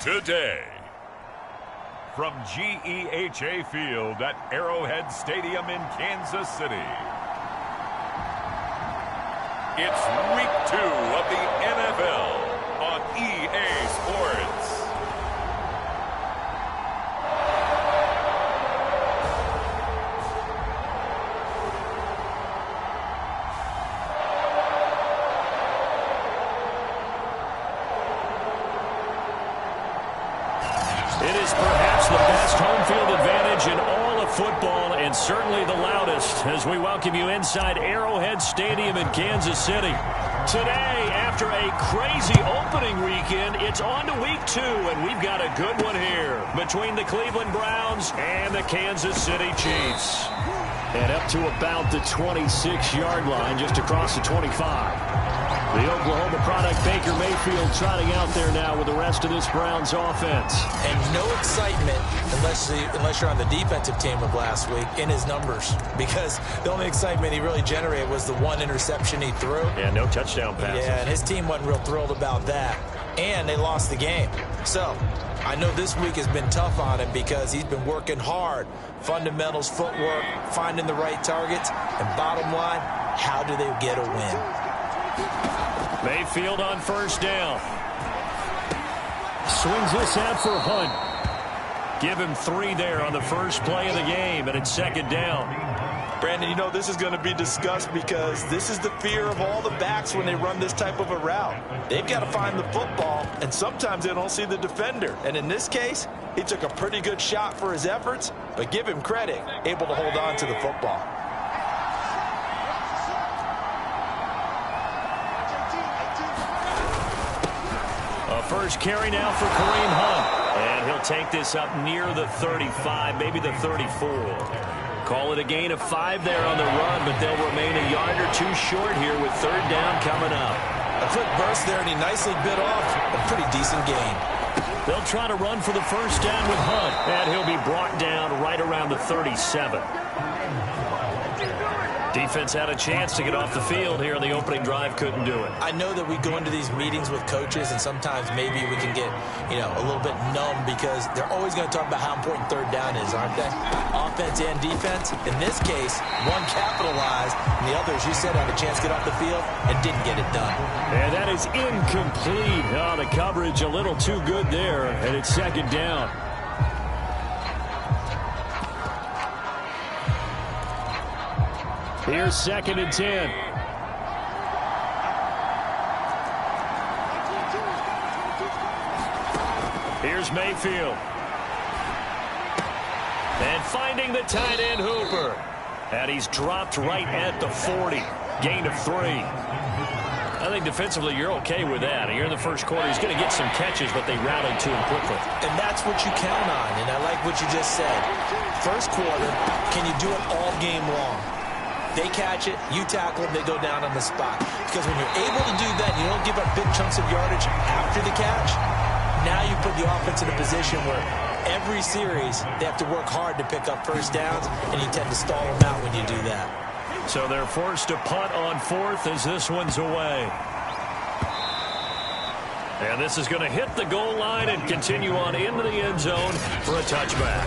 Today, from GEHA Field at Arrowhead Stadium in Kansas City, it's Week 2 of the NFL on EA Sports. It is perhaps the best home field advantage in all of football, and certainly the loudest, as we welcome you inside Arrowhead Stadium in Kansas City. Today, after a crazy opening weekend, it's on to Week 2, and we've got a good one here between the Cleveland Browns and the Kansas City Chiefs. And up to about the 26-yard line, just across the 25. The Oklahoma product, Baker Mayfield, trotting out there now with the rest of this Browns offense. And no excitement unless you're on the defensive team of last week in his numbers, because the only excitement he really generated was the one interception he threw. Yeah, no touchdown passes. Yeah, and his team wasn't real thrilled about that. And they lost the game. So I know this week has been tough on him because he's been working hard. Fundamentals, footwork, finding the right targets. And bottom line, how do they get a win? Mayfield on first down. Swings this out for Hunt. Give him 3 there on the first play of the game, and it's second down. Brandon, you know this is going to be discussed because this is the fear of all the backs when they run this type of a route. They've got to find the football, and sometimes they don't see the defender. And in this case, he took a pretty good shot for his efforts, but give him credit, able to hold on to the football. First carry now for Kareem Hunt. And he'll take this up near the 35, maybe the 34. Call it a gain of 5 there on the run, but they'll remain a yard or 2 short here with third down coming up. A quick burst there, and he nicely bit off a pretty decent gain. They'll try to run for the first down with Hunt, and he'll be brought down right around the 37. Defense had a chance to get off the field here in the opening drive, couldn't do it. I know that we go into these meetings with coaches, and sometimes maybe we can get, a little bit numb because they're always going to talk about how important third down is, aren't they? Offense and defense. In this case, one capitalized, and the others, you said, had a chance to get off the field and didn't get it done. And that is incomplete. Oh, the coverage a little too good there, and it's second down. Here's second and 10. Here's Mayfield. And finding the tight end Hooper. And he's dropped right at the 40. Gain of 3. I think defensively you're okay with that. Here in the first quarter, he's going to get some catches, but they rallied to him quickly. And that's what you count on, and I like what you just said. First quarter, can you do it all game long? They catch it, you tackle them, they go down on the spot. Because when you're able to do that, you don't give up big chunks of yardage after the catch. Now you put the offense in a position where every series they have to work hard to pick up first downs, and you tend to stall them out when you do that. So they're forced to punt on fourth as this one's away. And this is going to hit the goal line and continue on into the end zone for a touchback.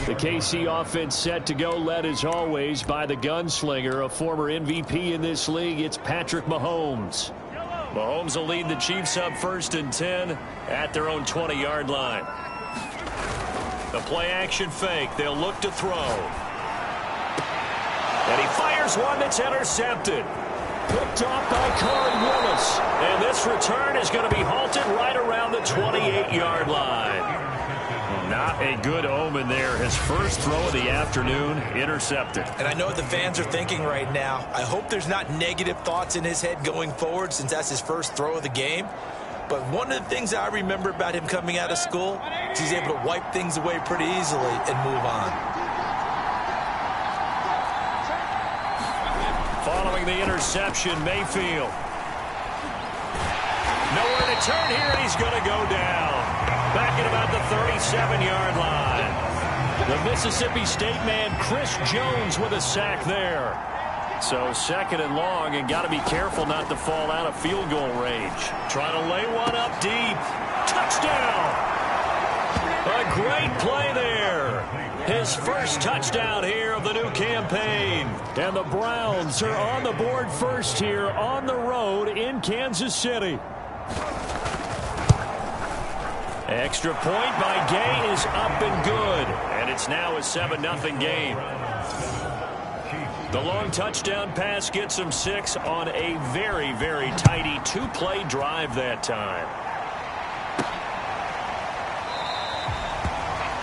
The KC offense set to go, led as always by the gunslinger, a former MVP in this league. It's Patrick Mahomes. Mahomes will lead the Chiefs up first and 10 at their own 20-yard line. The play-action fake. They'll look to throw. And he fires one that's intercepted. Picked off by Corey Willis. And this return is going to be halted right around the 28-yard line. Not a good omen there. His first throw of the afternoon, intercepted. And I know what the fans are thinking right now. I hope there's not negative thoughts in his head going forward since that's his first throw of the game. But one of the things I remember about him coming out of school is he's able to wipe things away pretty easily and move on. Following the interception, Mayfield. Nowhere to turn here, and he's going to go down. Back at about the 37-yard line. The Mississippi State man, Chris Jones, with a sack there. So second and long, and got to be careful not to fall out of field goal range. Trying to lay one up deep. Touchdown! Great play there. His first touchdown here of the new campaign. And the Browns are on the board first here on the road in Kansas City. Extra point by Gay is up and good. And it's now a 7-0 game. The long touchdown pass gets him 6 on a very, very tidy 2-play drive that time.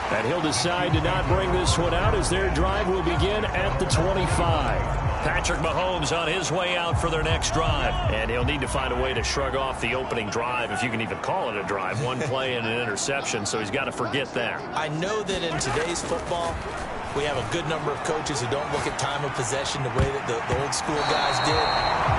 And he'll decide to not bring this one out as their drive will begin at the 25. Patrick Mahomes on his way out for their next drive. And he'll need to find a way to shrug off the opening drive, if you can even call it a drive. 1 play and an interception, so he's got to forget that. I know that in today's football, we have a good number of coaches who don't look at time of possession the way that the old school guys did.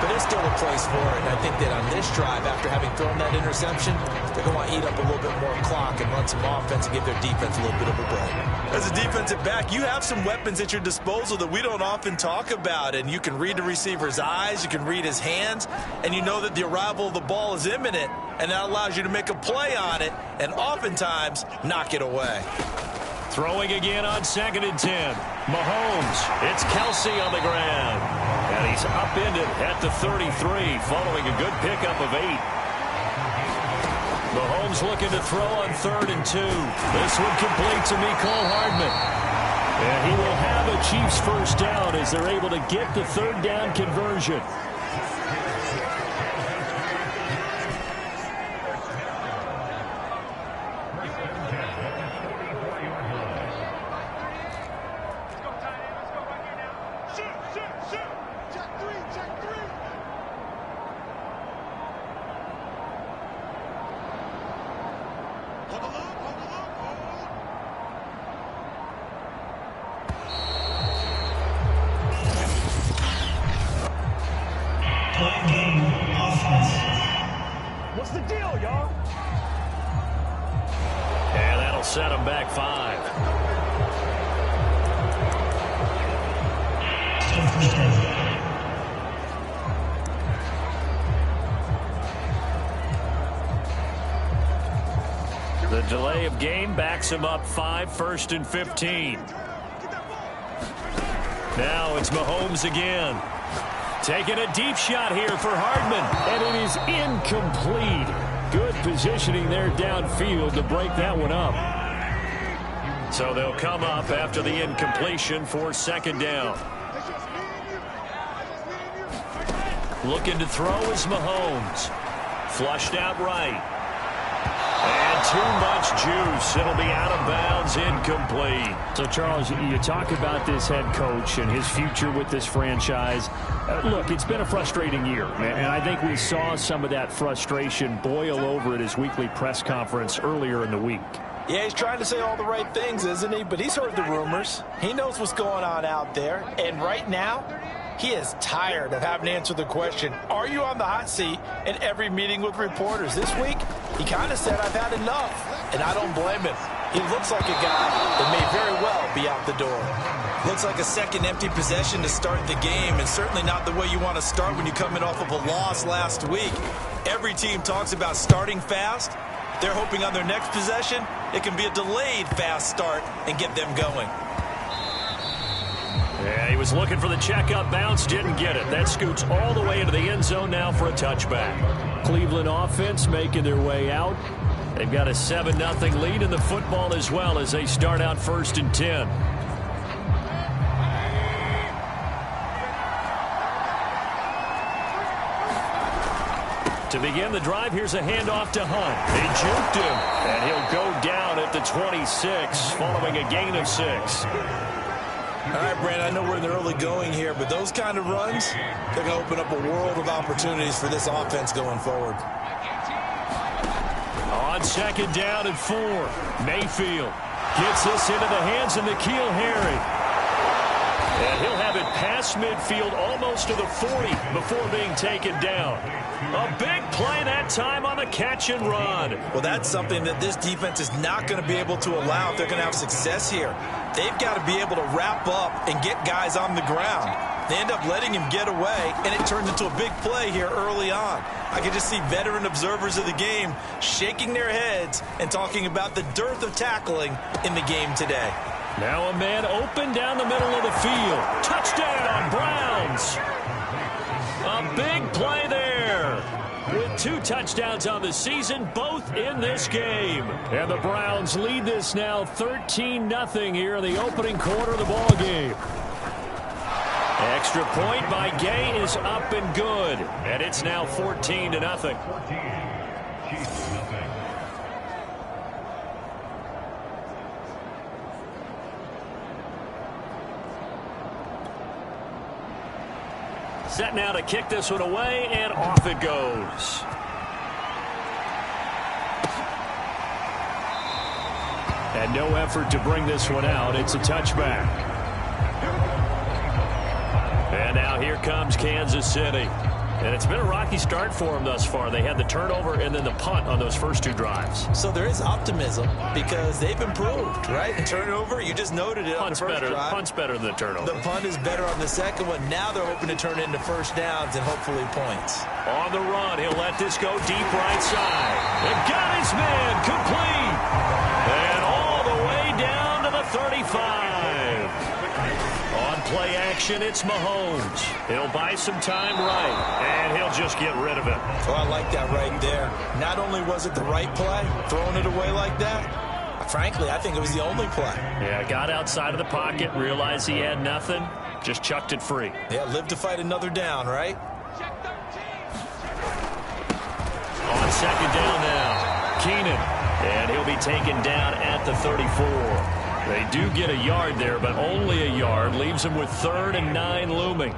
But there's still a place for it. And I think that on this drive, after having thrown that interception, they're going to want to eat up a little bit more clock and run some offense and give their defense a little bit of a break. As a defensive back, you have some weapons at your disposal that we don't often talk about. And you can read the receiver's eyes, you can read his hands, and you know that the arrival of the ball is imminent. And that allows you to make a play on it and oftentimes knock it away. Throwing again on 2nd and 10. Mahomes. It's Kelsey on the ground. And he's upended at the 33 following a good pickup of 8. Mahomes looking to throw on 3rd and 2. This one complete to Mecole Hardman. And he will have a Chiefs first down as they're able to get the 3rd down conversion. What's the deal, y'all? And that'll set him back 5. The delay of game backs him up 5, 1st and 15. Now it's Mahomes again. Taking a deep shot here for Hardman. And it is incomplete. Good positioning there downfield to break that one up. So they'll come up after the incompletion for 2nd down. Looking to throw is Mahomes. Flushed out right. And too much juice. It'll be out of bounds, incomplete. So, Charles, you talk about this head coach and his future with this franchise. Look, it's been a frustrating year, and I think we saw some of that frustration boil over at his weekly press conference earlier in the week. Yeah, he's trying to say all the right things, isn't he? But he's heard the rumors. He knows what's going on out there. And right now, he is tired of having to answer the question, are you on the hot seat in every meeting with reporters? This week, he kind of said, I've had enough. And I don't blame him. He looks like a guy that may very well be out the door. Looks like a second empty possession to start the game, and certainly not the way you want to start when you're coming off of a loss last week. Every team talks about starting fast. They're hoping on their next possession, it can be a delayed fast start and get them going. Yeah, he was looking for the checkup bounce, didn't get it. That scoots all the way into the end zone now for a touchback. Cleveland offense making their way out. They've got a 7-0 lead in the football as well as they start out 1st and 10. To begin the drive, here's a handoff to Hunt. They juked him, and he'll go down at the 26 following a gain of 6. All right, Brandon, I know we're in the early going here, but those kind of runs, they're going to open up a world of opportunities for this offense going forward. On 2nd down and 4, Mayfield gets this into the hands of N'Keal Harry. And he'll have it past midfield almost to the 40 before being taken down. A big play that time on the catch and run. Well, that's something that this defense is not going to be able to allow if they're going to have success here. They've got to be able to wrap up and get guys on the ground. They end up letting him get away, and it turned into a big play here early on. I could just see veteran observers of the game shaking their heads and talking about the dearth of tackling in the game today. Now a man open down the middle of the field. Touchdown, Browns. A big play there. With 2 touchdowns on the season, both in this game. And the Browns lead this now 13-0 here in the opening quarter of the ball game. Extra point by Gay is up and good. And it's now 14-0. Set now to kick this one away, and off it goes. And no effort to bring this one out. It's a touchback. And now here comes Kansas City. And it's been a rocky start for them thus far. They had the turnover and then the punt on those first 2 drives. So there is optimism because they've improved, right? The turnover, you just noted it on the first drive. Punt's better than the turnover. The punt is better on the second one. Now they're hoping to turn into first downs and hopefully points. On the run, he'll let this go deep right side. And got his man complete. And all the way down to the 35. On play action, it's Mahomes. He'll buy some time right, and he'll just get rid of it. Oh, I like that right there. Not only was it the right play, throwing it away like that, frankly, I think it was the only play. Yeah, got outside of the pocket, realized he had nothing, just chucked it free. Yeah, live to fight another down, right? On second down now, Keenan, and he'll be taken down at the 34. They do get a yard there, but only a yard. Leaves them with 3rd and 9 looming.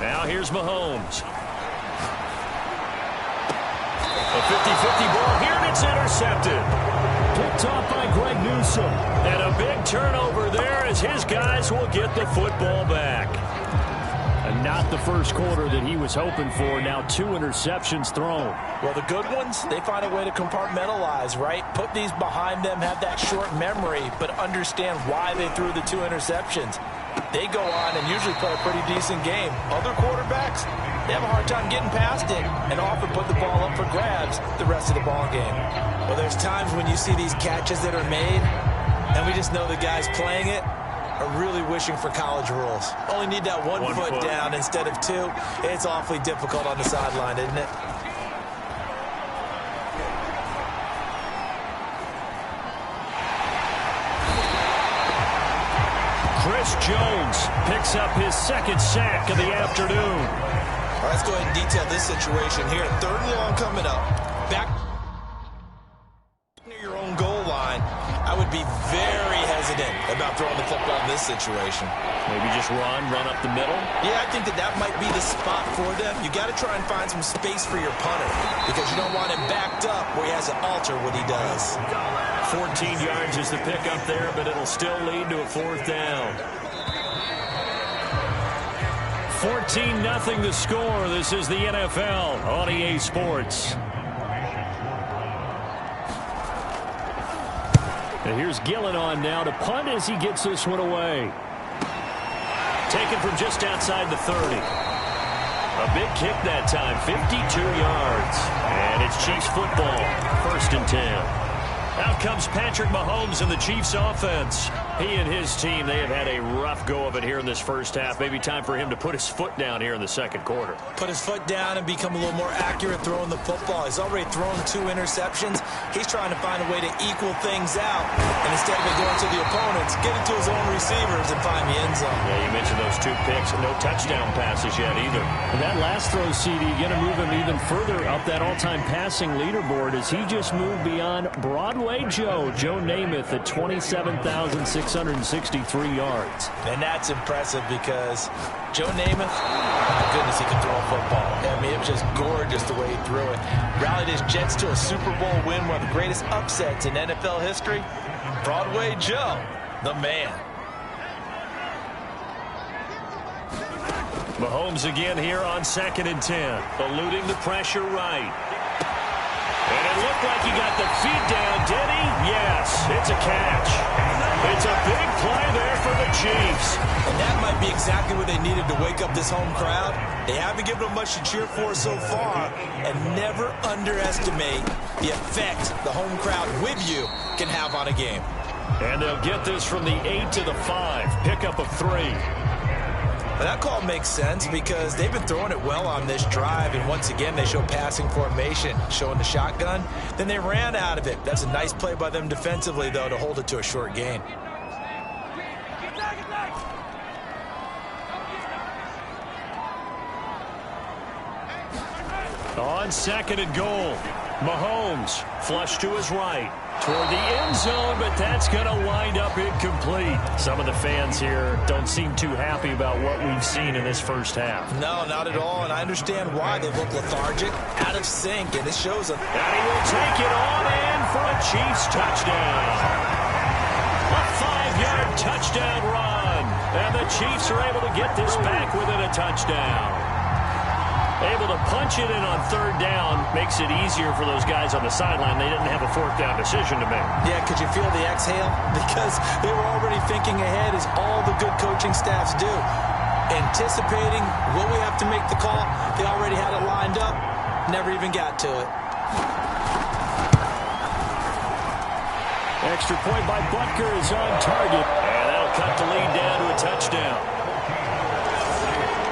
Now here's Mahomes. A 50-50 ball here, and it's intercepted. Picked off by Greg Newsome. And a big turnover there as his guys will get the football back. And not the first quarter that he was hoping for. Now 2 interceptions thrown. Well, the good ones, they find a way to compartmentalize, right? Put these behind them, have that short memory, but understand why they threw the 2 interceptions. They go on and usually play a pretty decent game. Other quarterbacks, they have a hard time getting past it and often put the ball up for grabs the rest of the ball game. Well, there's times when you see these catches that are made, and we just know the guys playing it are really wishing for college rules. Only need that one foot down instead of 2. It's awfully difficult on the sideline, isn't it? Chris Jones picks up his 2nd sack of the afternoon. All right, let's go ahead and detail this situation here. 3rd and long coming up. Back near your own goal line. I would be very hesitant about throwing the football in this situation. Maybe just run up the middle? Yeah, I think that might be the spot for them. You got to try and find some space for your punter because you don't want him backed up where he has to alter what he does. 14 yards is the pickup there, but it'll still lead to a 4th down. 14-0 the score. This is the NFL on EA Sports. And here's Gillen on now to punt as he gets this one away. Taken from just outside the 30. A big kick that time, 52 yards. And it's Chiefs football, 1st and 10. Out comes Patrick Mahomes and the Chiefs offense. He and his team, they have had a rough go of it here in this first half. Maybe time for him to put his foot down here in the 2nd quarter. Put his foot down and become a little more accurate throwing the football. He's already thrown 2 interceptions. He's trying to find a way to equal things out. And instead of it going to the opponents, get it to his own receivers and find the end zone. Yeah, you mentioned those 2 picks. No touchdown passes yet either. And that last throw, CD, going to move him even further up that all-time passing leaderboard as he just moved beyond Broadway Joe Namath at 27,663 yards. And that's impressive because Joe Namath, my goodness, he can throw a football. I mean, it was just gorgeous the way he threw it. Rallied his Jets to a Super Bowl win, one of the greatest upsets in NFL history. Broadway Joe, the man. Mahomes again here on 2nd and 10. Eluding the pressure right. And it looked like he got the feet down, did he? Yes, it's a catch. It's a big play there for the Chiefs. And that might be exactly what they needed to wake up this home crowd. They haven't given them much to cheer for so far. And never underestimate the effect the home crowd with you can have on a game. And they'll get this from the 8 to the 5. Pickup of 3. But that call makes sense because they've been throwing it well on this drive, and once again they show passing formation, showing the shotgun. Then they ran out of it. That's a nice play by them defensively, though, to hold it to a short gain. On 2nd and goal, Mahomes flush to his right. Toward the end zone, but that's going to wind up incomplete. Some of the fans here don't seem too happy about what we've seen in this first half. No, not at all, and I understand why. They look lethargic, out of sync, and it shows them. And he will take it on in for a Chiefs touchdown. A 5-yard touchdown run. And the Chiefs are able to get this back within a touchdown. Able to punch it in on 3rd down makes it easier for those guys on the sideline. They didn't have a 4th down decision to make. Yeah, could you feel the exhale? Because they were already thinking ahead, as all the good coaching staffs do. Anticipating, will we have to make the call? They already had it lined up, never even got to it. Extra point by Butker is on target. And that'll cut the lead down to a touchdown.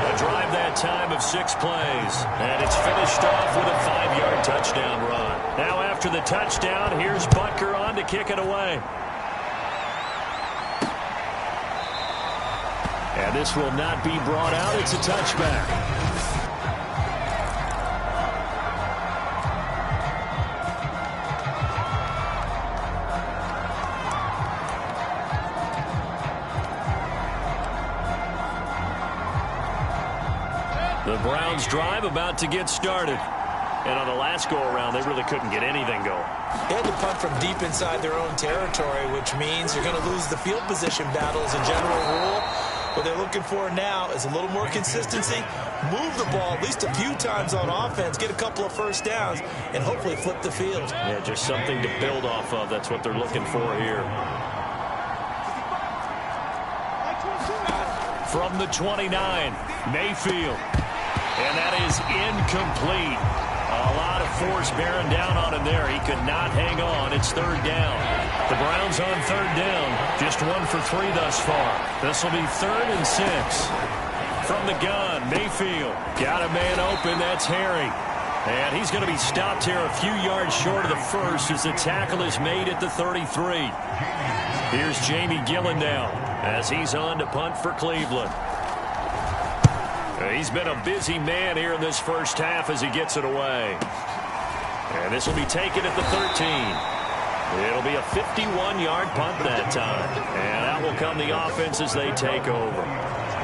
A drive that time of 6 plays. And it's finished off with a 5-yard touchdown run. Now after the touchdown, here's Butker on to kick it away. And this will not be brought out. It's a touchback. The Browns drive about to get started. And on the last go-around, they really couldn't get anything going. They had to punt from deep inside their own territory, which means you're going to lose the field position battle as a general rule. What they're looking for now is a little more consistency, move the ball at least a few times on offense, get a couple of first downs, and hopefully flip the field. Yeah, just something to build off of. That's what they're looking for here. From the 29, Mayfield. And that is incomplete. A lot of force bearing down on him there. He could not hang on. It's 3rd down. The Browns on 3rd down. Just 1 for 3 thus far. This will be 3rd and 6. From the gun, Mayfield. Got a man open. That's Harry. And he's going to be stopped here a few yards short of the first as the tackle is made at the 33. Here's Jamie Gillen now as he's on to punt for Cleveland. He's been a busy man here in this first half as he gets it away. And this will be taken at the 13. It'll be a 51-yard punt that time. And out will come the offense as they take over.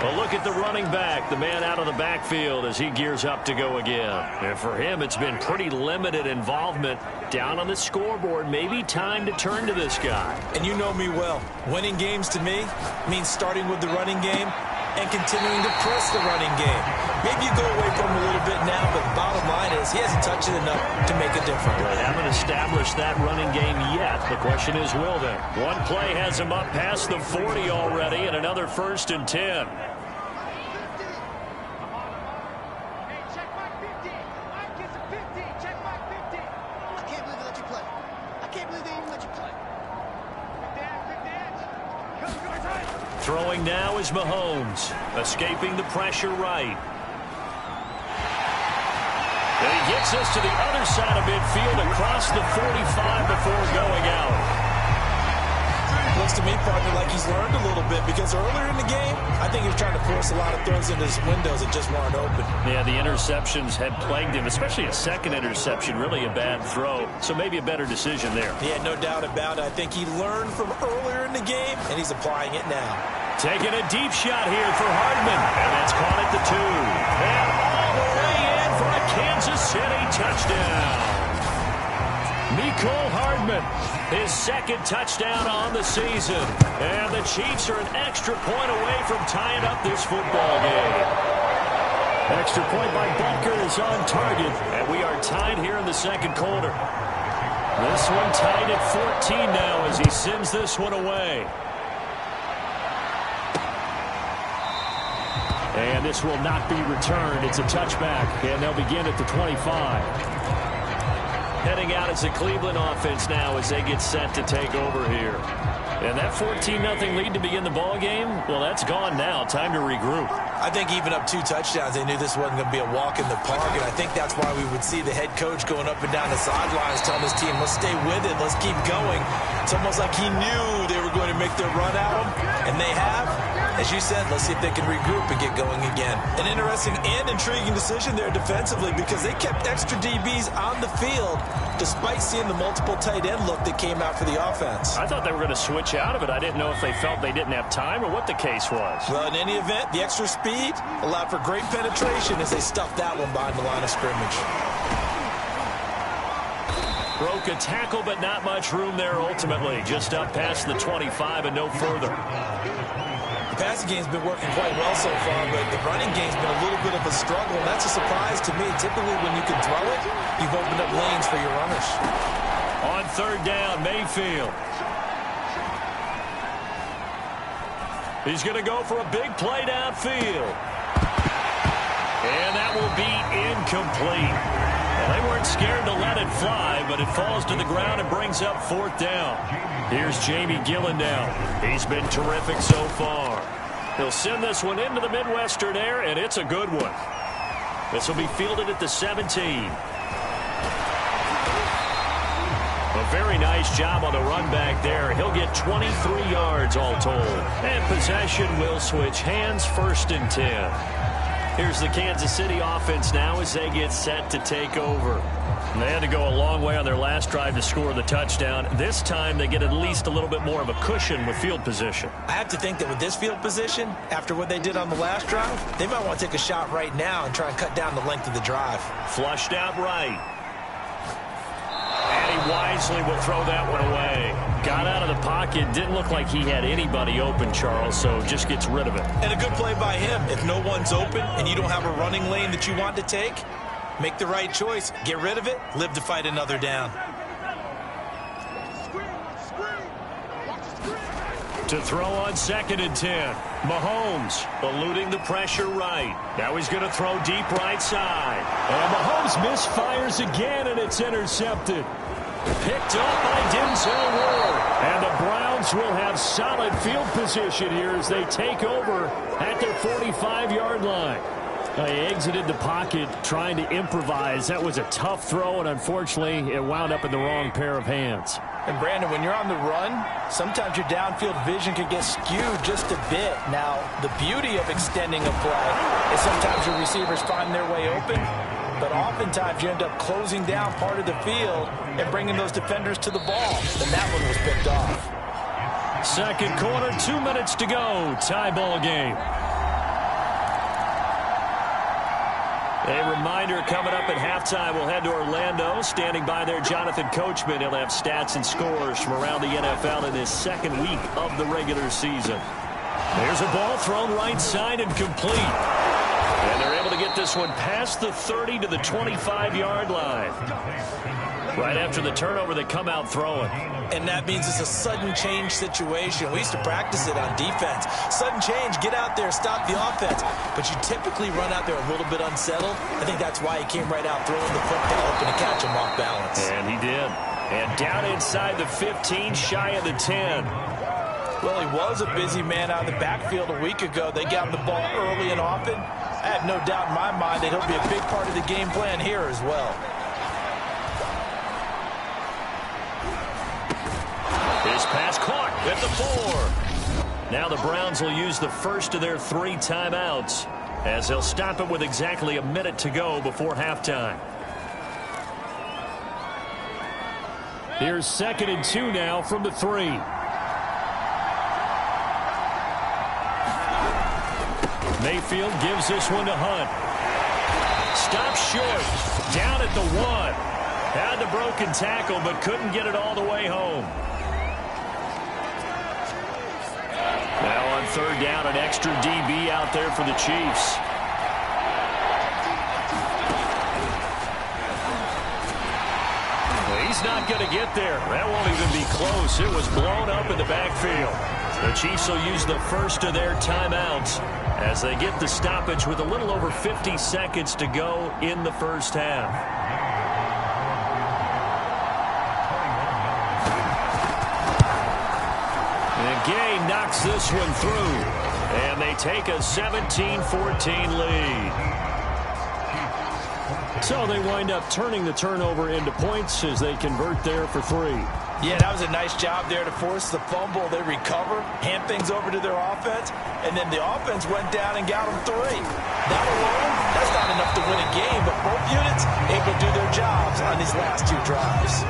But look at the running back, the man out of the backfield as he gears up to go again. And for him, it's been pretty limited involvement down on the scoreboard. Maybe time to turn to this guy. And you know me well. Winning games to me means starting with the running game and continuing to press the running game. Maybe you go away from him a little bit now, but the bottom line is he hasn't touched it enough to make a difference. They haven't established that running game yet. The question is, will they? One play has him up past the 40 already, and another 1st and 10. Throwing now is Mahomes, escaping the pressure right. And he gets us to the other side of midfield across the 45 before going out. Looks to me, partner, like he's learned a little bit because earlier in the game, I think he was trying to force a lot of throws into his windows that just weren't open. Yeah, the interceptions had plagued him, especially a second interception, really a bad throw. So maybe a better decision there. Yeah, no doubt about it. I think he learned from earlier in the game, and he's applying it now. Taking a deep shot here for Hardman, and that's caught at the 2. And all the way in for a Kansas City touchdown. Mecole Hardman, his 2nd touchdown on the season. And the Chiefs are an extra point away from tying up this football game. Extra point by Bunker is on target, and we are tied here in the second quarter. This one tied at 14 now as he sends this one away. And this will not be returned. It's a touchback, and they'll begin at the 25. Heading out as a Cleveland offense now as they get set to take over here. And that 14-0 lead to begin the ball game, well, that's gone now. Time to regroup. I think even up 2 touchdowns, they knew this wasn't going to be a walk in the park, and I think that's why we would see the head coach going up and down the sidelines telling his team, let's stay with it, let's keep going. It's almost like he knew they were going to make their run at him, and they have. As you said, let's see if they can regroup and get going again. An interesting and intriguing decision there defensively because they kept extra DBs on the field despite seeing the multiple tight end look that came out for the offense. I thought they were going to switch out of it. I didn't know if they felt they didn't have time or what the case was. Well, in any event, the extra speed allowed for great penetration as they stuffed that one behind the line of scrimmage. Broke a tackle, but not much room there ultimately. Just up past the 25 and no further. The passing game's been working quite well so far, but the running game's been a little bit of a struggle, and that's a surprise to me. Typically, when you can throw it, you've opened up lanes for your runners. On third down, Mayfield. He's going to go for a big play downfield. And that will be incomplete. Well, they weren't scared to let it fly, but it falls to the ground and brings up fourth down. Here's Jamie Gillen now. He's been terrific so far. He'll send this one into the Midwestern air, and it's a good one. This will be fielded at the 17. A very nice job on the run back there. He'll get 23 yards all told. And possession will switch hands, 1st and 10. Here's the Kansas City offense now as they get set to take over. And they had to go a long way on their last drive to score the touchdown. This time they get at least a little bit more of a cushion with field position. I have to think that with this field position, after what they did on the last drive, they might want to take a shot right now and try and cut down the length of the drive. Flushed out right. And he wisely will throw that one away. Got out of the pocket. Didn't look like he had anybody open, Charles, so just gets rid of it. And a good play by him. If no one's open and you don't have a running lane that you want to take, make the right choice. Get rid of it. Live to fight another down. To throw on 2nd and 10. Mahomes eluding the pressure right. Now he's going to throw deep right side. And Mahomes misfires again, and it's intercepted. Picked up by Denzel Ward. And the Browns will have solid field position here as they take over at their 45-yard line. They exited the pocket trying to improvise. That was a tough throw, and unfortunately, it wound up in the wrong pair of hands. And, Brandon, when you're on the run, sometimes your downfield vision can get skewed just a bit. Now, the beauty of extending a play is sometimes your receivers find their way open, but oftentimes you end up closing down part of the field and bringing those defenders to the ball. And that one was picked off. Second quarter, 2 minutes to go. Tie ball game. A reminder coming up at halftime, we'll head to Orlando. Standing by there, Jonathan Coachman. He'll have stats and scores from around the NFL in his second week of the regular season. There's a ball thrown right side and complete. And they're able to get this one past the 30 to the 25-yard line. Right after the turnover, they come out throwing. And that means it's a sudden change situation. We used to practice it on defense. Sudden change, get out there, stop the offense. But you typically run out there a little bit unsettled. I think that's why he came right out throwing the football, hoping to catch him off balance. And he did. And down inside the 15, shy of the 10. Well, he was a busy man out of the backfield a week ago. They got him the ball early and often. I have no doubt in my mind that he'll be a big part of the game plan here as well. His pass caught at the 4. Now the Browns will use the first of their 3 timeouts as they'll stop it with exactly a minute to go before halftime. Here's 2nd and 2 now from the 3. Mayfield gives this one to Hunt. Stops short. Down at the 1. Had the broken tackle, but couldn't get it all the way home. Now on third down, an extra DB out there for the Chiefs. he's not going to get there. That won't even be close. It was blown up in the backfield. The Chiefs will use the first of their timeouts as they get the stoppage with a little over 50 seconds to go in the first half. And Gay knocks this one through, and they take a 17-14 lead. So they wind up turning the turnover into points as they convert there for 3. Yeah, that was a nice job there to force the fumble. They recover, hand things over to their offense, and then the offense went down and got them 3. That alone, that's not enough to win a game, but both units able to do their jobs on these last 2 drives.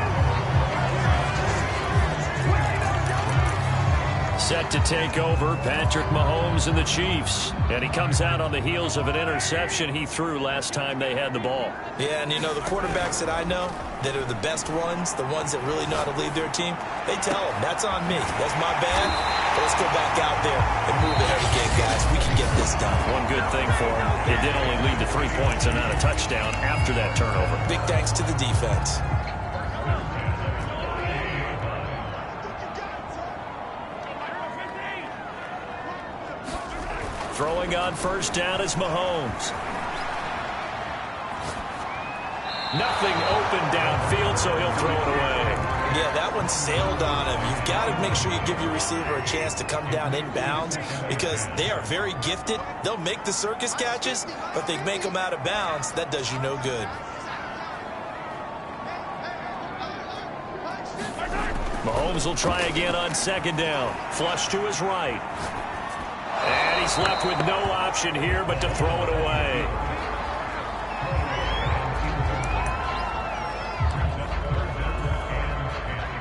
Set to take over, Patrick Mahomes and the Chiefs. And he comes out on the heels of an interception he threw last time they had the ball. Yeah, and you know, the quarterbacks that I know that are the best ones, the ones that really know how to lead their team, they tell them, that's on me. That's my bad. But let's go back out there and move ahead again, guys. We can get this done. One good thing for him, it did only lead to 3 points and not a touchdown after that turnover. Big thanks to the defense. Throwing on first down is Mahomes. Nothing open downfield, so he'll throw it away. Yeah, that one sailed on him. You've got to make sure you give your receiver a chance to come down inbounds because they are very gifted. They'll make the circus catches, but they make them out of bounds. That does you no good. Mahomes will try again on second down. Flush to his right. And he's left with no option here but to throw it away.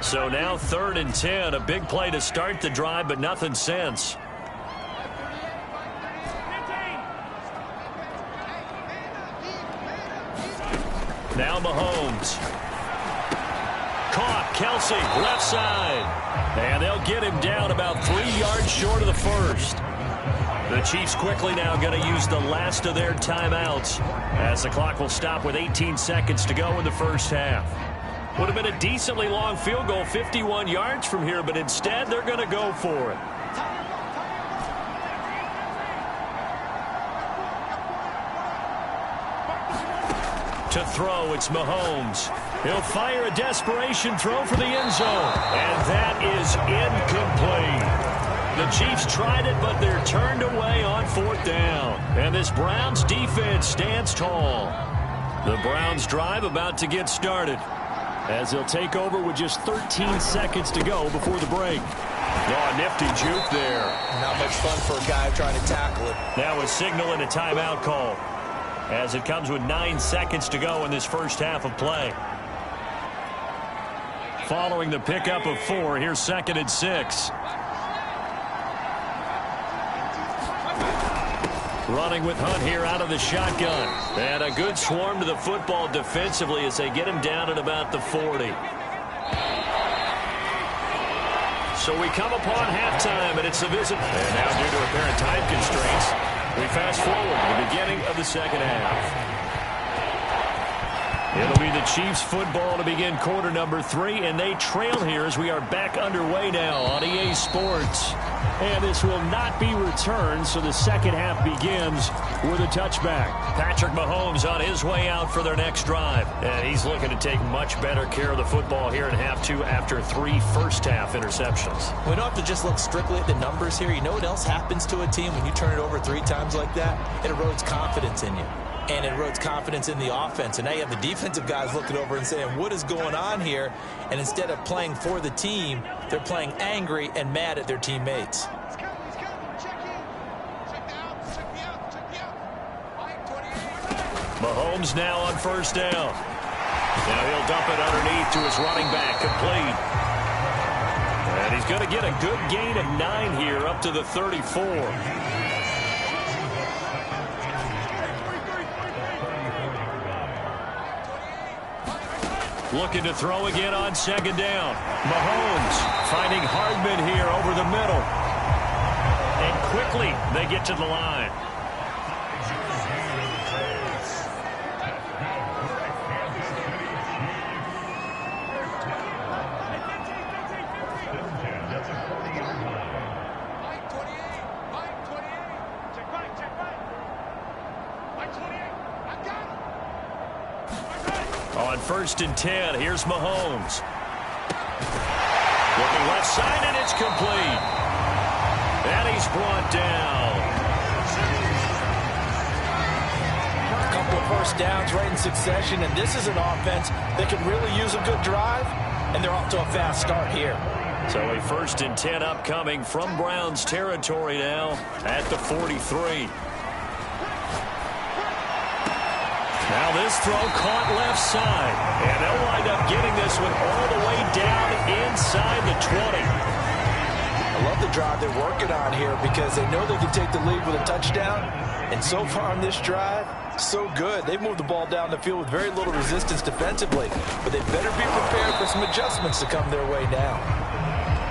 So now 3rd and 10. A big play to start the drive, but nothing since. Now Mahomes. Caught. Kelsey, left side. And they'll get him down about 3 yards short of the first. The Chiefs quickly now going to use the last of their timeouts as the clock will stop with 18 seconds to go in the first half. Would have been a decently long field goal, 51 yards from here, but instead they're going to go for it. To throw, it's Mahomes. He'll fire a desperation throw for the end zone, and that is incomplete. The Chiefs tried it, but they're turned away on 4th down. And this Browns defense stands tall. The Browns drive about to get started as they'll take over with just 13 seconds to go before the break. Oh, nifty juke there. Not much fun for a guy trying to tackle it. Now a signal and a timeout call as it comes with 9 seconds to go in this first half of play. Following the pickup of 4, here's 2nd and 6. Running with Hunt here out of the shotgun. And a good swarm to the football defensively as they get him down at about the 40. So we come upon halftime, and it's a visit. And now due to apparent time constraints, we fast forward to the beginning of the second half. It'll be the Chiefs football to begin quarter number 3, and they trail here as we are back underway now on EA Sports. And this will not be returned, so the second half begins with a touchback. Patrick Mahomes on his way out for their next drive. And he's looking to take much better care of the football here in half 2 after 3 first-half interceptions. We don't have to just look strictly at the numbers here. You know what else happens to a team when you turn it over 3 times like that? It erodes confidence in you. And it erodes confidence in the offense. And now you have the defensive guys looking over and saying, what is going on here? And instead of playing for the team, they're playing angry and mad at their teammates. Mahomes now on first down. Now he'll dump it underneath to his running back, complete. And he's going to get a good gain of 9 here up to the 34. Looking to throw again on second down. Mahomes finding Hardman here over the middle. And quickly they get to the line. On 1st and 10, here's Mahomes. Looking left side, and it's complete. And he's brought down. A couple of first downs right in succession, and this is an offense that can really use a good drive, and they're off to a fast start here. So a 1st and 10 upcoming from Browns territory now at the 43. Now this throw caught left side, and they'll wind up getting this one all the way down inside the 20. I love the drive they're working on here because they know they can take the lead with a touchdown. And so far on this drive, so good. They've moved the ball down the field with very little resistance defensively. But they better be prepared for some adjustments to come their way now.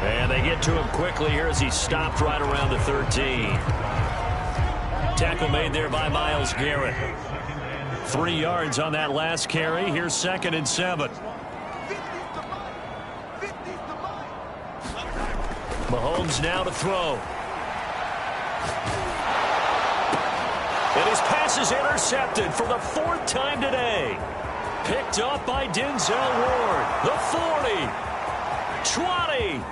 And they get to him quickly here as he stopped right around the 13. Tackle made there by Myles Garrett. 3 yards on that last carry. Here's 2nd and 7. Mahomes now to throw. And his pass is intercepted for the 4th time today. Picked up by Denzel Ward. The 40. 20.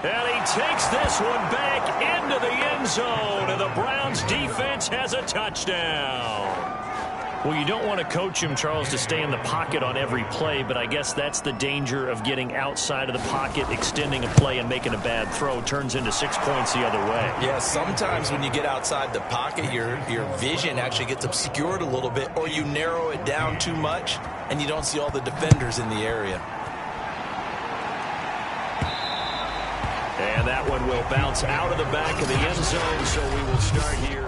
And he takes this one back into the end zone. And the Browns defense has a touchdown. Well, you don't want to coach him, Charles, to stay in the pocket on every play, but I guess that's the danger of getting outside of the pocket, extending a play, and making a bad throw. Turns into 6 points the other way. Yeah, sometimes when you get outside the pocket, your vision actually gets obscured a little bit, or you narrow it down too much, and you don't see all the defenders in the area. And that one will bounce out of the back of the end zone, so we will start here.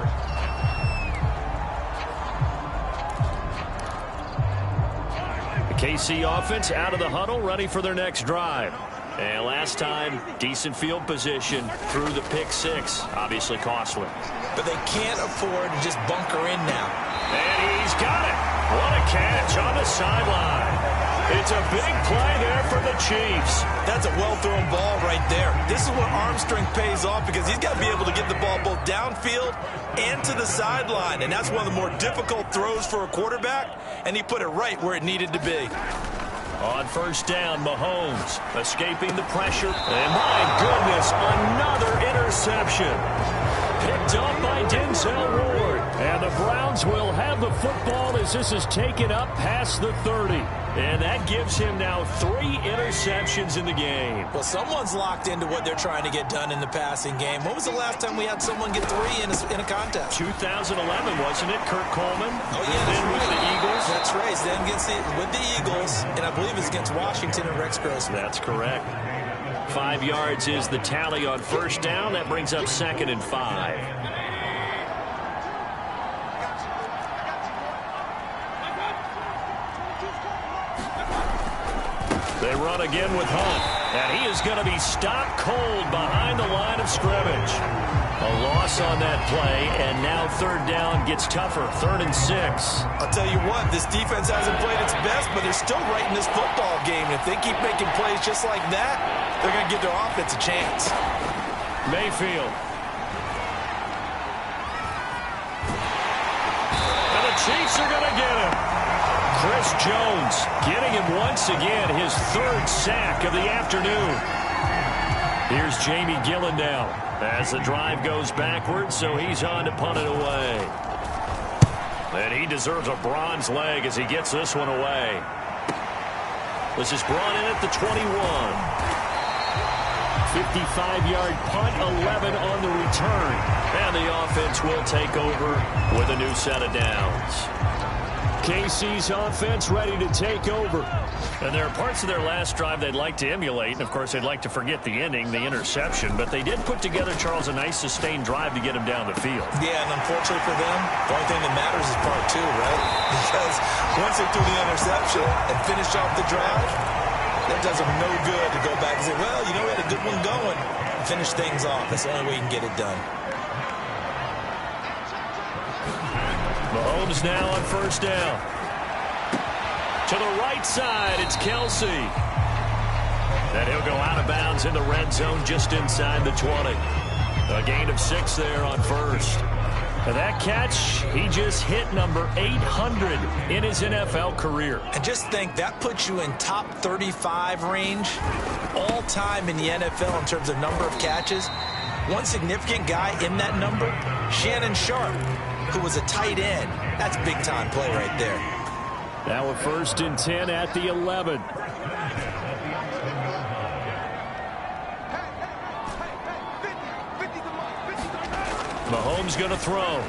KC offense out of the huddle, ready for their next drive. And last time, decent field position through the pick 6. Obviously costly. But they can't afford to just bunker in now. And he's got it. What a catch on the sideline. It's a big play there for the Chiefs. That's a well-thrown ball right there. This is where arm strength pays off because he's got to be able to get the ball both downfield and to the sideline. And that's one of the more difficult throws for a quarterback. And he put it right where it needed to be. On 1st down, Mahomes escaping the pressure. And my goodness, another interception. Picked up by Denzel Ward. And the Browns will have the football as this is taken up past the 30. And that gives him now 3 interceptions in the game. Well, someone's locked into what they're trying to get done in the passing game. When was the last time we had someone get 3 in a contest? 2011, wasn't it? Kurt Coleman. Oh, yeah, then right. with the Eagles. That's right. Then with the Eagles, and I believe it's against Washington and Rex Grossman. That's correct. 5 yards is the tally on 1st down. That brings up 2nd and 5. They run again with Hunt, and he is going to be stopped cold behind the line of scrimmage. A loss on that play, and now 3rd down gets tougher, 3rd and 6. I'll tell you what, this defense hasn't played its best, but they're still right in this football game. If they keep making plays just like that, they're going to give their offense a chance. Mayfield. And the Chiefs are going to get him. Chris Jones getting him once again, his 3rd sack of the afternoon. Here's Jamie Gillen as the drive goes backwards, so he's on to punt it away. And he deserves a bronze leg as he gets this one away. This is brought in at the 21. 55-yard punt, 11 on the return. And the offense will take over with a new set of downs. KC's offense ready to take over. And there are parts of their last drive they'd like to emulate. And, of course, they'd like to forget the ending, the interception. But they did put together, Charles, a nice sustained drive to get him down the field. Yeah, and unfortunately for them, the only thing that matters is part 2, right? Because once they threw the interception and finished off the drive, that does them no good to go back and say, well, you know, we had a good one going. Finish things off. That's the only way you can get it done. Mahomes now on 1st down. To the right side, it's Kelsey. And he'll go out of bounds in the red zone just inside the 20. A gain of 6 there on 1st. For that catch, he just hit number 800 in his NFL career. And just think, that puts you in top 35 range all time in the NFL in terms of number of catches. One significant guy in that number, Shannon Sharp, who was a tight end. That's big-time play right there. Now a 1st and 10 at the 11. Mahomes going to throw.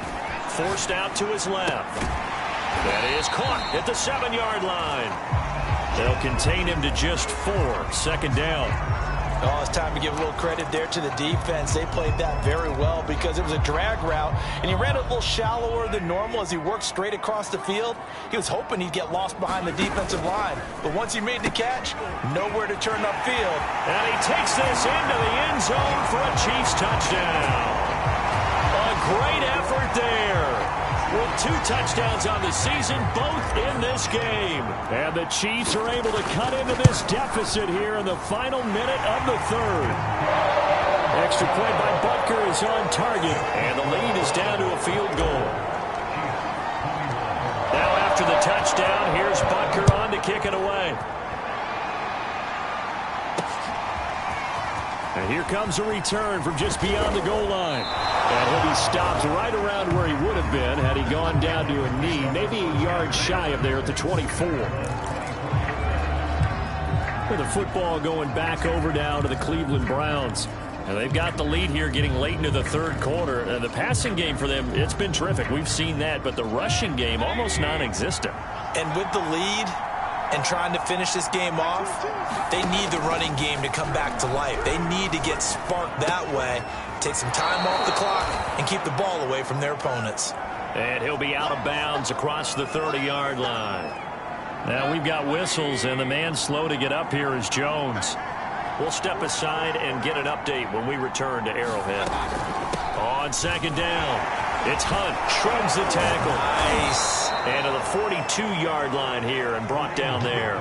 Forced out to his left. That is caught at the 7-yard line. They'll contain him to just 4. 2nd down. Oh, it's time to give a little credit there to the defense. They played that very well because it was a drag route, and he ran it a little shallower than normal as he worked straight across the field. He was hoping he'd get lost behind the defensive line, but once he made the catch, nowhere to turn upfield. And he takes this into the end zone for a Chiefs touchdown. A great effort there. With 2 touchdowns on the season, both in this game. And the Chiefs are able to cut into this deficit here in the final minute of the 3rd. Extra point by Butker is on target, and the lead is down to a field goal. Now after the touchdown, here's Butker on to kick it away. And here comes a return from just beyond the goal line. And he'll be stopped right around where he would have been had he gone down to a knee, maybe a yard shy of there at the 24. With the football going back over down to the Cleveland Browns. And they've got the lead here getting late into the 3rd quarter. The passing game for them, it's been terrific. We've seen that, but the rushing game almost non-existent. And with the lead and trying to finish this game off, they need the running game to come back to life. They need to get sparked that way, take some time off the clock, and keep the ball away from their opponents. And he'll be out of bounds across the 30-yard line. Now we've got whistles, and the man slow to get up here is Jones. We'll step aside and get an update when we return to Arrowhead. On 2nd down, it's Hunt, shrugs the tackle. Nice. And to the 42-yard line here and brought down there.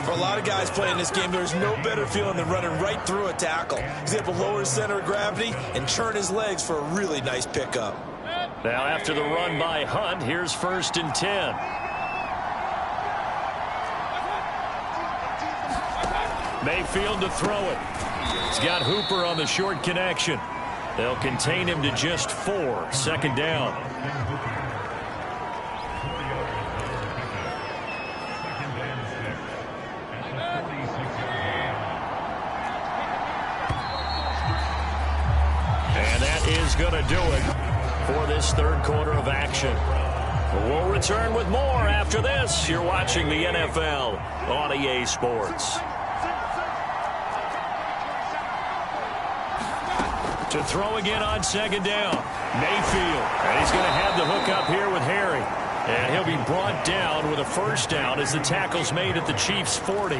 For a lot of guys playing this game, there's no better feeling than running right through a tackle. He's able to lower his center of gravity and churn his legs for a really nice pickup. Now after the run by Hunt, here's 1st and 10. Mayfield to throw it. He's got Hooper on the short connection. They'll contain him to just 4. 2nd down. And that is going to do it for this 3rd quarter of action. We'll return with more after this. You're watching the NFL on EA Sports. To throw again on 2nd down. Mayfield. And he's going to have the hook up here with Harry. And he'll be brought down with a 1st down as the tackle's made at the Chiefs' 40.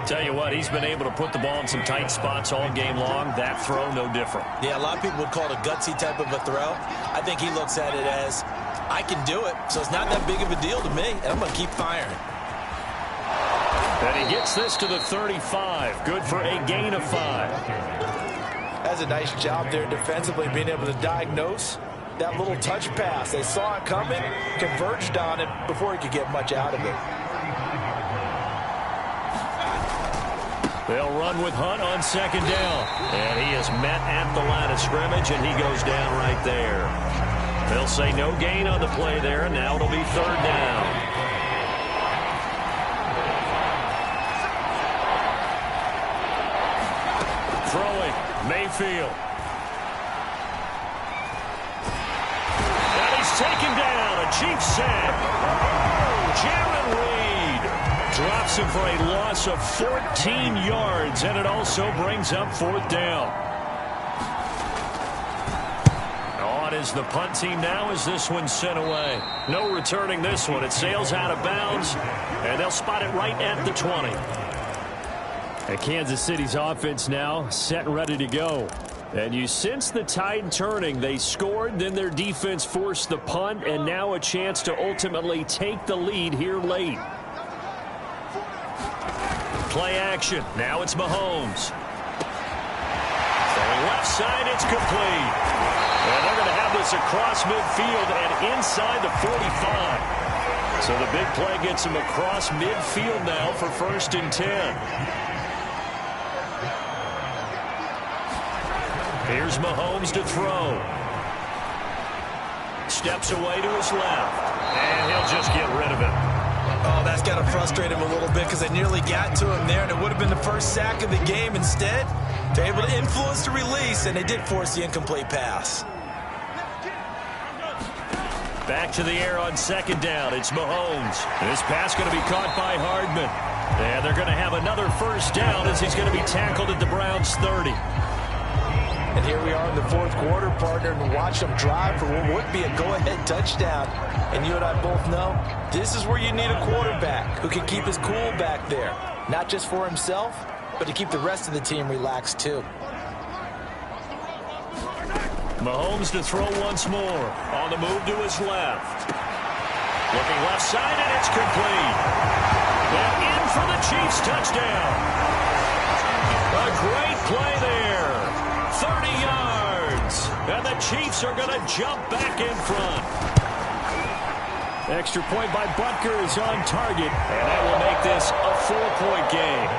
Tell you what, he's been able to put the ball in some tight spots all game long. That throw, no different. Yeah, a lot of people would call it a gutsy type of a throw. I think he looks at it as, I can do it, so it's not that big of a deal to me, and I'm going to keep firing. And he gets this to the 35. Good for a gain of 5. That's a nice job there defensively, being able to diagnose that little touch pass. They saw it coming, converged on it before he could get much out of it. They'll run with Hunt on 2nd down. And he is met at the line of scrimmage, and he goes down right there. They'll say no gain on the play there, and now it'll be 3rd down. Mayfield. And he's taken down. A Chiefs sack. Jaron Reed drops him for a loss of 14 yards, and it also brings up 4th down. On is the punt team now as this one's sent away. No returning this one. It sails out of bounds, and they'll spot it right at the 20. And Kansas City's offense now set and ready to go. And you sense the tide turning. They scored, then their defense forced the punt, and now a chance to ultimately take the lead here late. Play action. Now it's Mahomes. Throwing left side, it's complete. And they're going to have this across midfield and inside the 45. So the big play gets him across midfield now for 1st and 10. Here's Mahomes to throw. Steps away to his left. And he'll just get rid of it. Oh, that's got to frustrate him a little bit because they nearly got to him there, and it would have been the first sack of the game. Instead, they're able to influence the release, and they did force the incomplete pass. Back to the air on 2nd down. It's Mahomes. This pass going to be caught by Hardman. And they're going to have another 1st down as he's going to be tackled at the Browns' 30. And here we are in the 4th quarter, partner, and watch them drive for what would be a go-ahead touchdown. And you and I both know this is where you need a quarterback who can keep his cool back there. Not just for himself, but to keep the rest of the team relaxed too. Mahomes to throw once more. On the move to his left. Looking left side, and it's complete. And in for the Chiefs touchdown. A great play there. 30 yards. And the Chiefs are going to jump back in front. Extra point by Butker is on target. And that will make this a 4-point game.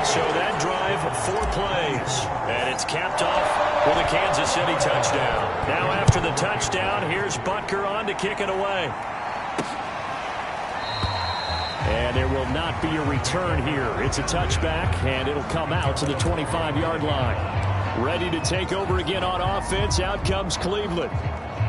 So that drive, 4 plays. And it's capped off with a Kansas City touchdown. Now after the touchdown, here's Butker on to kick it away. And there will not be a return here. It's a touchback, and it'll come out to the 25-yard line. Ready to take over again on offense. Out comes Cleveland.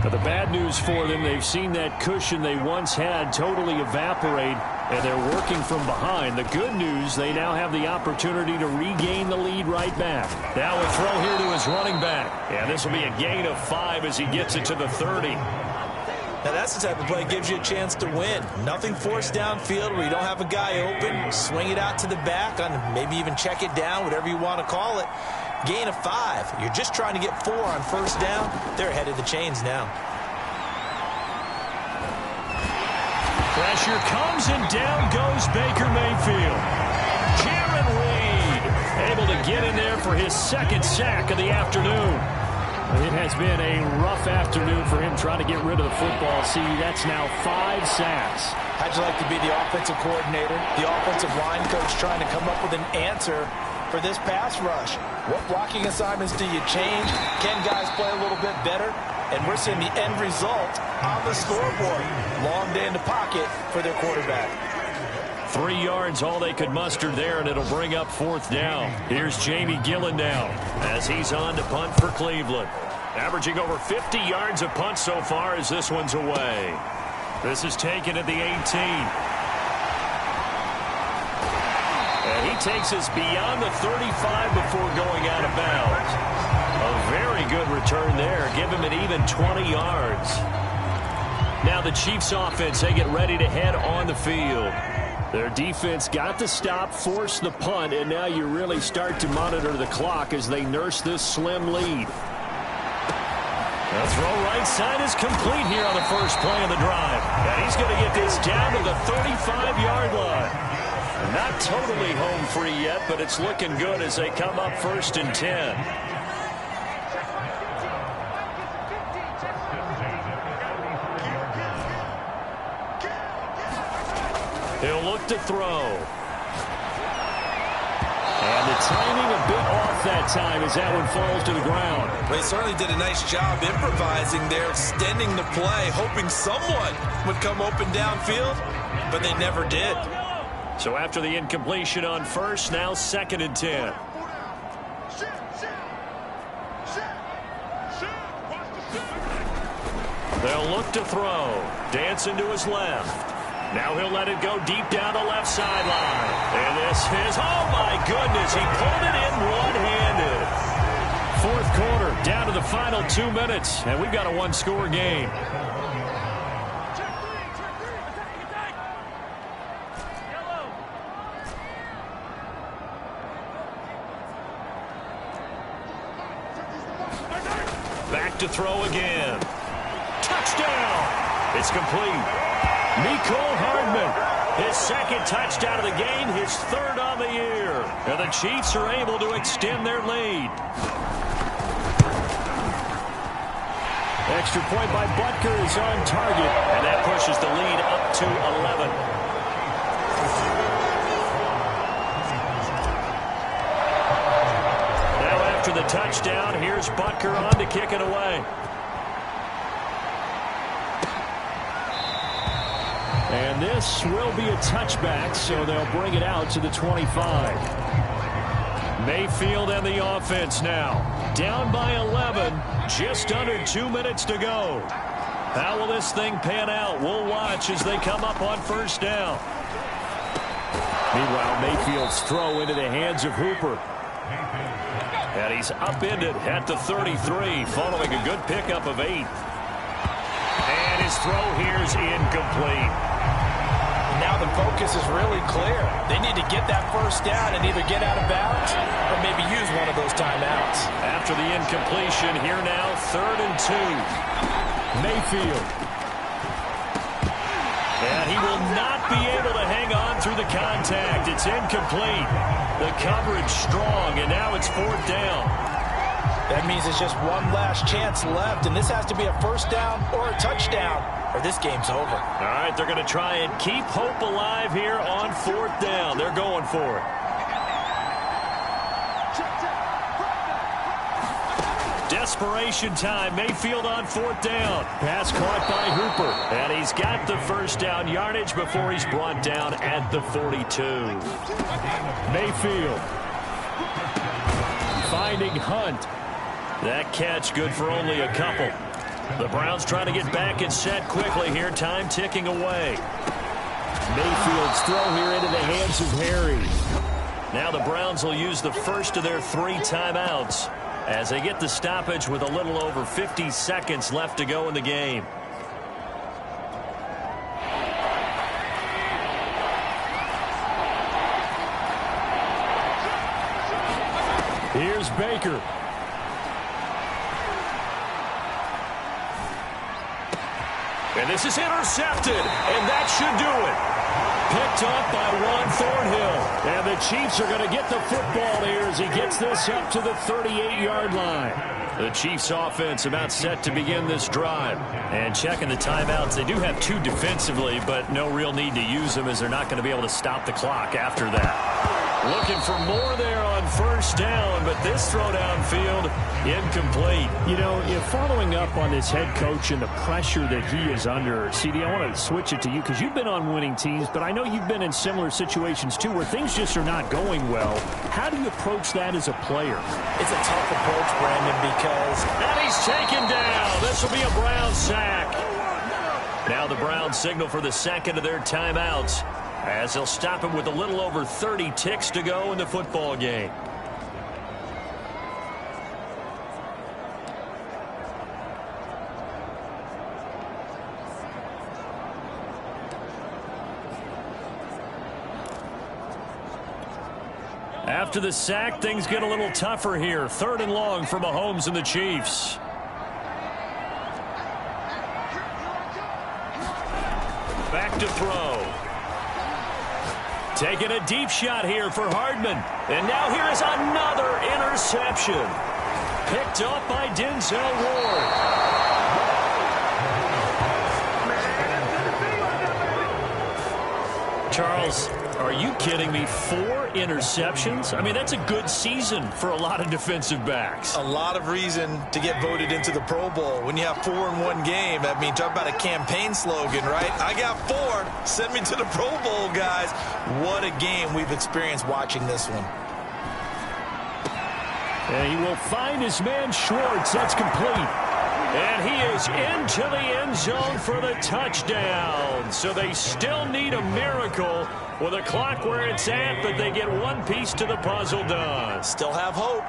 But the bad news for them, they've seen that cushion they once had totally evaporate, and they're working from behind. The good news, they now have the opportunity to regain the lead right back. Now a throw here to his running back. And this will be a gain of 5 as he gets it to the 30. Now that's the type of play that gives you a chance to win. Nothing forced downfield where you don't have a guy open. Swing it out to the back, on maybe even check it down, whatever you want to call it. Gain of 5. You're just trying to get 4 on 1st down. They're ahead of the chains now. Pressure comes, and down goes Baker Mayfield. Jaron Reed able to get in there for his 2nd sack of the afternoon. It has been a rough afternoon for him trying to get rid of the football. See, that's now 5 sacks. How'd you like to be the offensive coordinator, the offensive line coach trying to come up with an answer for this pass rush? What blocking assignments do you change? Can guys play a little bit better? And we're seeing the end result on the scoreboard. Long day in the pocket for their quarterback. 3 yards, all they could muster there, and it'll bring up 4th down. Here's Jamie Gillen now as he's on to punt for Cleveland. Averaging over 50 yards a punt so far as this one's away. This is taken at the 18. And he takes us beyond the 35 before going out of bounds. A very good return there. Give him an even 20 yards. Now the Chiefs offense, they get ready to head on the field. Their defense got the stop, forced the punt, and now you really start to monitor the clock as they nurse this slim lead. The throw right side is complete here on the first play of the drive. And he's going to get this down to the 35-yard line. Not totally home free yet, but it's looking good as they come up 1st and 10. He'll look to throw. And the timing a bit off that time as that one falls to the ground. Well, he certainly did a nice job improvising there, extending the play, hoping someone would come open downfield, but they never did. So after the incompletion on 1st, now 2nd and 10. They'll look to throw. Dancing to his left. Now he'll let it go deep down the left sideline. And this is, oh my goodness, he pulled it in one-handed. 4th quarter, down to the final 2 minutes, and we've got a 1-score game. Back to throw again. Touchdown! It's complete. Mecole Hardman, his 2nd touchdown of the game, his 3rd on the year. And the Chiefs are able to extend their lead. extra point by Butker is on target. And that pushes the lead up to 11. Now after the touchdown, here's Butker on to kick it away. And this will be a touchback, so they'll bring it out to the 25. Mayfield and the offense now. Down by 11. Just under 2 minutes to go. How will this thing pan out? We'll watch as they come up on first down. Meanwhile, Mayfield's throw into the hands of Hooper. And he's upended at the 33, following a good pickup of 8. And his throw here is incomplete. Now the focus is really clear. They need to get that first down and either get out of bounds or maybe use one of those timeouts. After the incompletion, here now, 3rd and 2. Mayfield. And he will not be able to hang on through the contact. It's incomplete. The coverage strong, and now it's 4th down. That means it's just one last chance left, and this has to be a first down or a touchdown, or this game's over. All right, they're going to try and keep hope alive here on 4th down. They're going for it. Desperation time. Mayfield on 4th down. Pass caught by Hooper. And he's got the first down yardage before he's brought down at the 42. Mayfield. Finding Hunt. That catch good for only a couple. The Browns trying to get back and set quickly here. Time ticking away. Mayfield's throw here into the hands of Harry. Now the Browns will use the first of their 3 timeouts as they get the stoppage with a little over 50 seconds left to go in the game. Here's Baker. And this is intercepted, and that should do it. Picked up by Juan Thornhill. And the Chiefs are going to get the football here as he gets this up to the 38-yard line. The Chiefs offense about set to begin this drive. And checking the timeouts, they do have 2 defensively, but no real need to use them as they're not going to be able to stop the clock after that. Looking for more there on first down, but this throw downfield, incomplete. You know, if following up on this head coach and the pressure that he is under, CD, I want to switch it to you because you've been on winning teams, but I know you've been in similar situations too where things just are not going well. How do you approach that as a player? It's a tough approach, Brandon, because... And he's taken down. This will be a Brown sack. Now the Browns signal for the second of their timeouts, as they'll stop him with a little over 30 ticks to go in the football game. After the sack, things get a little tougher here. 3rd and long for Mahomes and the Chiefs. Back to throw. Taking a deep shot here for Hardman. And now here is another interception. Picked up by Denzel Ward. Charles, are you kidding me? 4 interceptions? I mean, that's a good season for a lot of defensive backs. A lot of reason to get voted into the Pro Bowl. When you have 4 in one game, I mean, talk about a campaign slogan, right? I got 4. Send me to the Pro Bowl, guys. What a game we've experienced watching this one. And he will find his man Schwartz. That's complete. And he is into the end zone for the touchdown. So they still need a miracle with the clock where it's at, but they get one piece to the puzzle done. Still have hope.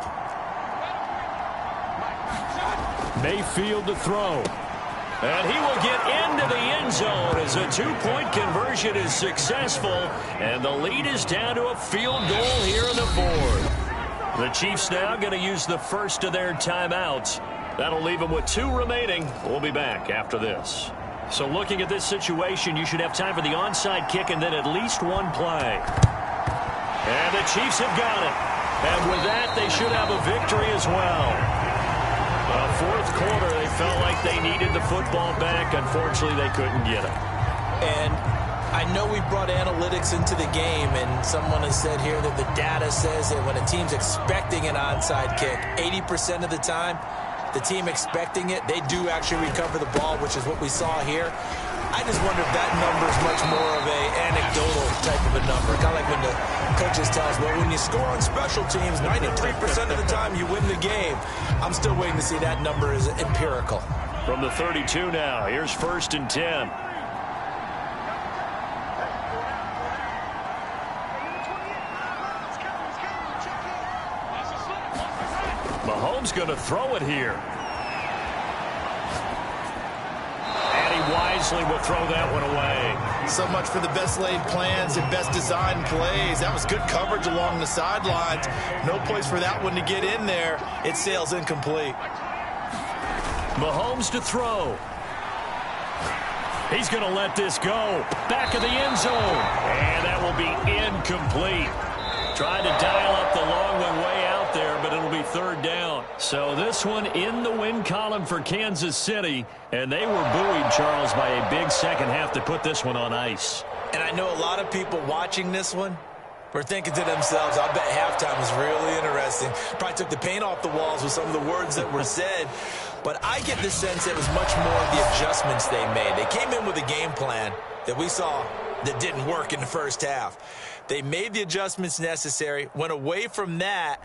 Mayfield to throw. And he will get into the end zone as a 2-point conversion is successful. And the lead is down to a field goal here in the 4th. The Chiefs now going to use the first of their timeouts. That'll leave them with 2 remaining. We'll be back after this. So looking at this situation, you should have time for the onside kick and then at least 1 play. And the Chiefs have got it. And with that, they should have a victory as well. Well, fourth quarter, they felt like they needed the football back. Unfortunately, they couldn't get it. And I know we brought analytics into the game, and someone has said here that the data says that when a team's expecting an onside kick, 80% of the time, the team expecting it, they do actually recover the ball, which is what we saw here. I just wonder if that number is much more of a anecdotal type of a number. Kind of like when the coaches tell us, well, when you score on special teams, 93% of the time you win the game. I'm still waiting to see that number is empirical. From the 32 now, here's 1st and 10. Mahomes going to throw it here. Wisely will throw that one away. So much for the best laid plans and best designed plays. That was good coverage along the sidelines. No place for that one to get in there. It sails incomplete. Mahomes to throw. He's going to let this go. Back of the end zone. And that will be incomplete. Tried to dial up the long one way out there, but it'll be 3rd down. So this one in the win column for Kansas City, and they were buoyed, Charles, by a big second half to put this one on ice. And I know a lot of people watching this one were thinking to themselves, I bet halftime was really interesting. Probably took the paint off the walls with some of the words that were said. But I get the sense it was much more of the adjustments they made. They came in with a game plan that we saw that didn't work in the first half. They made the adjustments necessary, went away from that,